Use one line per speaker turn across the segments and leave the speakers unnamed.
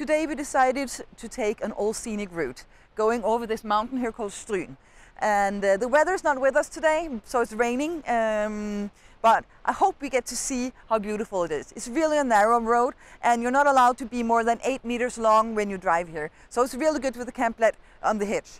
Today we decided to take an old scenic route, going over this mountain here called Stryn. And the weather's not with us today, so it's raining, but I hope we get to see how beautiful it is. It's really a narrow road, and you're not allowed to be more than 8 meters long when you drive here. So it's really good with the camplet on the hitch.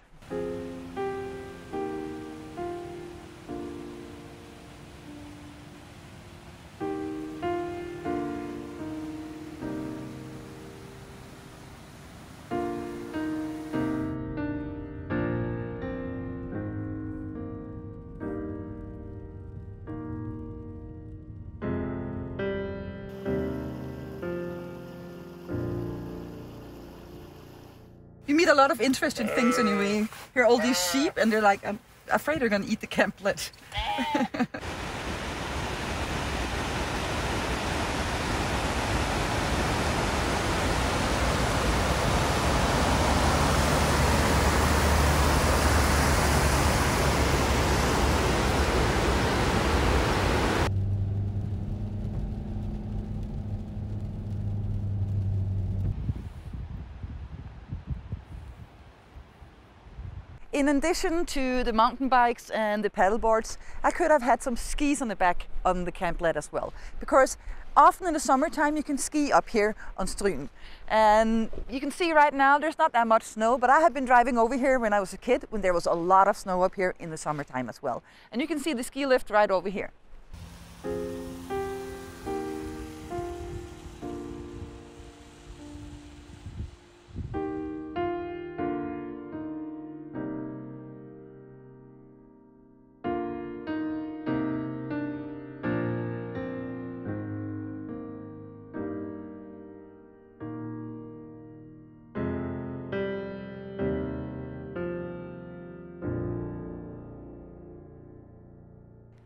You meet a lot of interesting things when you hear all these sheep, and they're like, I'm afraid they're going to eat the camplet. In addition to the mountain bikes and the paddle boards, I could have had some skis on the back on the camplet as well. Because often in the summertime you can ski up here on Stryn. And you can see right now there's not that much snow, but I have been driving over here when I was a kid, when there was a lot of snow up here in the summertime as well. And you can see the ski lift right over here.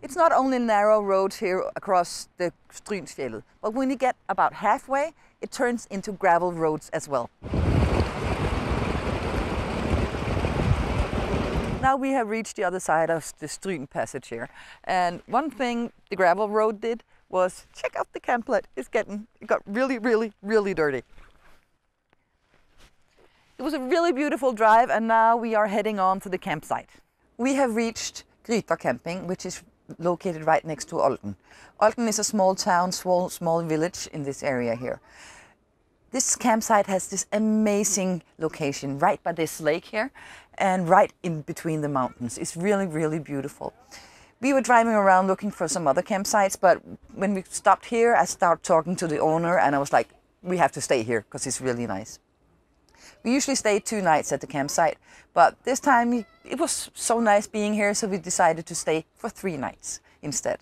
It's not only narrow roads here across the Strynsfjellet, but when you get about halfway, it turns into gravel roads as well. Now we have reached the other side of the Stryn passage here. And one thing the gravel road did was check out the camplet. It got really, really, really dirty. It was a really beautiful drive, and now we are heading on to the campsite. We have reached Gryta camping, which is located right next to Olden. Olden is a small town, small village in this area here. This campsite has this amazing location right by this lake here and right in between the mountains. It's really, really beautiful. We were driving around looking for some other campsites, but when we stopped here, I started talking to the owner and I was like, we have to stay here because it's really nice. We usually stay 2 nights at the campsite, but this time it was so nice being here, so we decided to stay for 3 nights instead.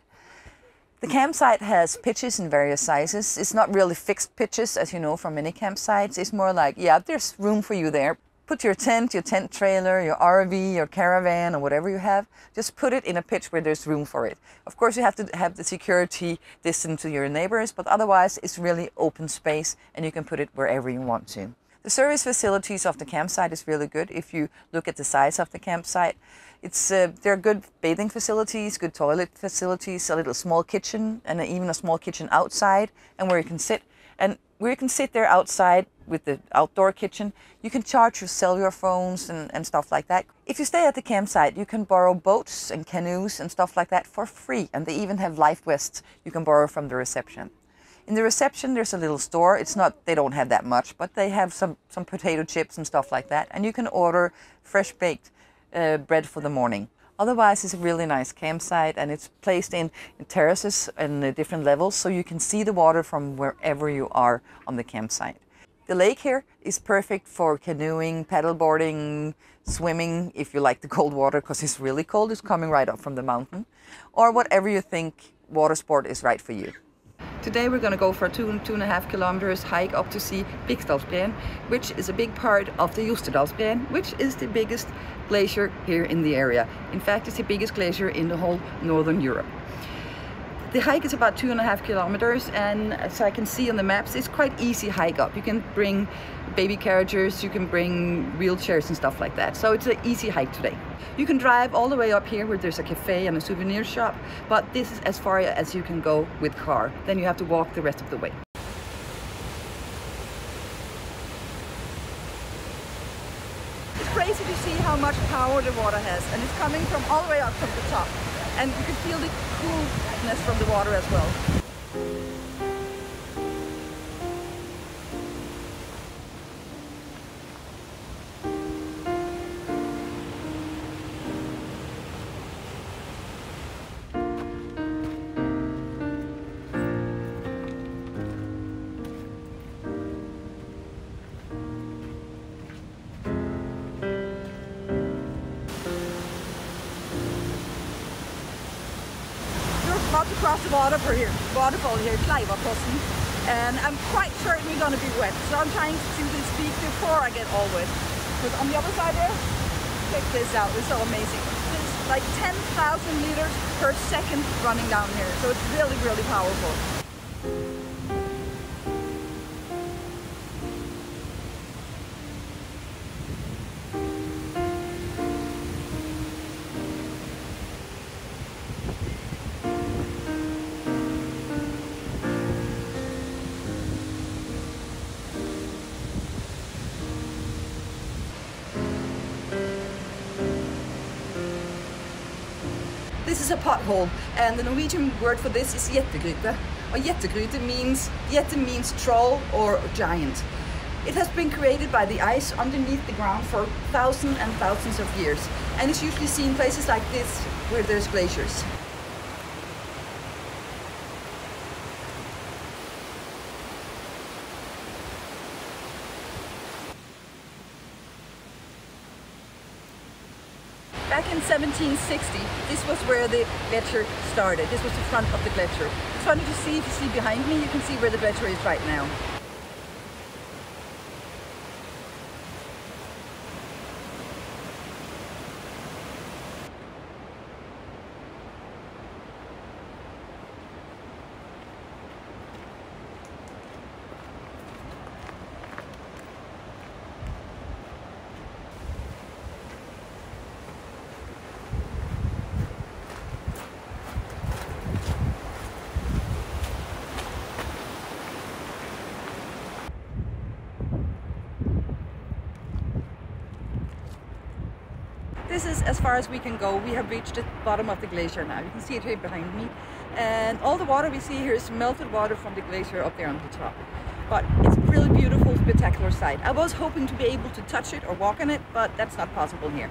The campsite has pitches in various sizes. It's not really fixed pitches, as you know from many campsites. It's more like, yeah, there's room for you there. Put your tent trailer, your RV, your caravan, or whatever you have, just put it in a pitch where there's room for it. Of course, you have to have the security distance to your neighbors, but otherwise it's really open space and you can put it wherever you want to. The service facilities of the campsite is really good. If you look at the size of the campsite, there are good bathing facilities, good toilet facilities, a little small kitchen, and even a small kitchen outside, and where you can sit. And where you can sit there outside with the outdoor kitchen, you can charge your cellular phones and stuff like that. If you stay at the campsite, you can borrow boats and canoes and stuff like that for free, and they even have life vests you can borrow from the reception. In the reception, there's a little store. It's not, they don't have that much, but they have some potato chips and stuff like that. And you can order fresh baked bread for the morning. Otherwise, it's a really nice campsite, and it's placed in terraces and different levels, so you can see the water from wherever you are on the campsite. The lake here is perfect for canoeing, paddleboarding, swimming, if you like the cold water, because it's really cold. It's coming right up from the mountain, or whatever you think water sport is right for you. Today we're going to go for a 2.5 kilometers hike up to see Viksdalsbreen, which is a big part of the Jostedalsbreen, which is the biggest glacier here in the area. In fact, it's the biggest glacier in the whole Northern Europe. The hike is about 2.5 kilometers, and as I can see on the maps, it's quite easy hike up. You can bring baby carriages, you can bring wheelchairs and stuff like that. So it's an easy hike today. You can drive all the way up here where there's a cafe and a souvenir shop, but this is as far as you can go with car. Then you have to walk the rest of the way. crazy to see how much power the water has, and it's coming from all the way up from the top. And you can feel the coolness from the water as well. About to cross the waterfall here, Kleivafossen, and I'm quite certain we're going to be wet, so I'm trying to do this speed before I get all wet. Because on the other side there, check this out, it's so amazing. It's like 10,000 liters per second running down here, so it's really, really powerful. This is a pothole, and the Norwegian word for this is jettegryte. Or jette means troll or giant. It has been created by the ice underneath the ground for thousands and thousands of years, and it's usually seen in places like this where there's glaciers. Back in 1760, this was where the glacier started. This was the front of the glacier. It's funny to see, if you see behind me, you can see where the glacier is right now. This is as far as we can go. We have reached the bottom of the glacier now. You can see it here behind me. And all the water we see here is melted water from the glacier up there on the top. But it's a really beautiful, spectacular sight. I was hoping to be able to touch it or walk on it, but that's not possible here.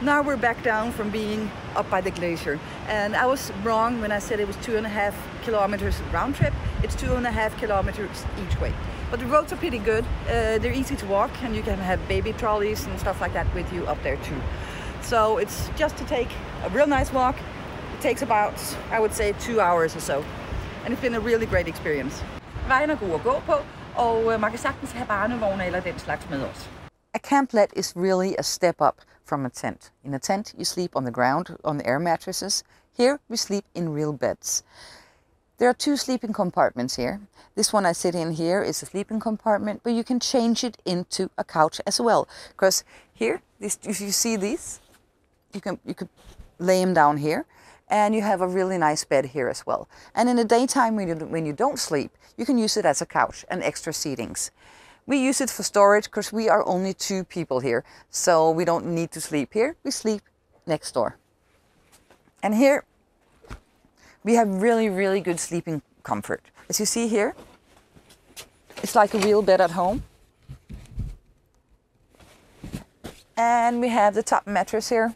Now we're back down from being up by the glacier, and I was wrong when I said it was 2.5 kilometers round trip. It's 2.5 kilometers each way. But the roads are pretty good. They're easy to walk, and you can have baby trolleys and stuff like that with you up there too. So it's just to take a real nice walk. It takes about, I would say, 2 hours or so. And it's been a really great experience. Vejen er god at gå på, og man kan sagtens have barnevogne eller den slags med os. A camplet is really a step up from a tent. In a tent, you sleep on the ground, on the air mattresses. Here, we sleep in real beds. There are 2 sleeping compartments here. This one I sit in here is a sleeping compartment, but you can change it into a couch as well. Because here, if you see these, you could lay them down here, and you have a really nice bed here as well. And in the daytime, when you don't sleep, you can use it as a couch and extra seatings. We use it for storage because we are only 2 people here, so we don't need to sleep here. We sleep next door. And here we have really, really good sleeping comfort. As you see here, it's like a real bed at home. And we have the top mattress here,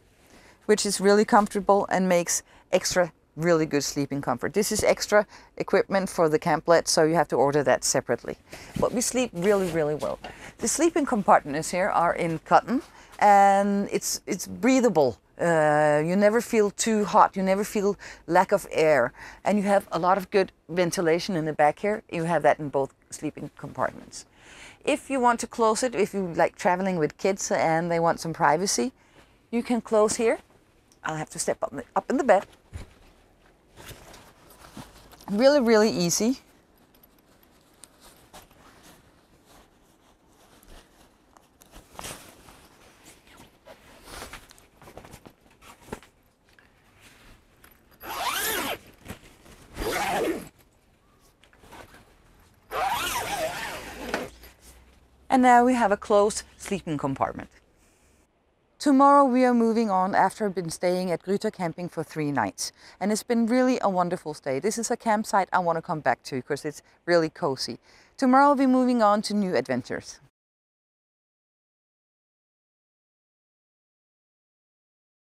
which is really comfortable and makes extra really good sleeping comfort. This is extra equipment for the camplet, so you have to order that separately. But we sleep really, really well. The sleeping compartments here are in cotton, and it's breathable. You never feel too hot, you never feel lack of air, and you have a lot of good ventilation in the back here. You have that in both sleeping compartments. If you want to close it, if you like traveling with kids and they want some privacy, you can close here. I'll have to step up in the bed. Really, really easy. And now we have a closed sleeping compartment. Tomorrow we are moving on after I've been staying at Gryta Camping for 3 nights. And it's been really a wonderful stay. This is a campsite I want to come back to because it's really cozy. Tomorrow I'll be moving on to new adventures.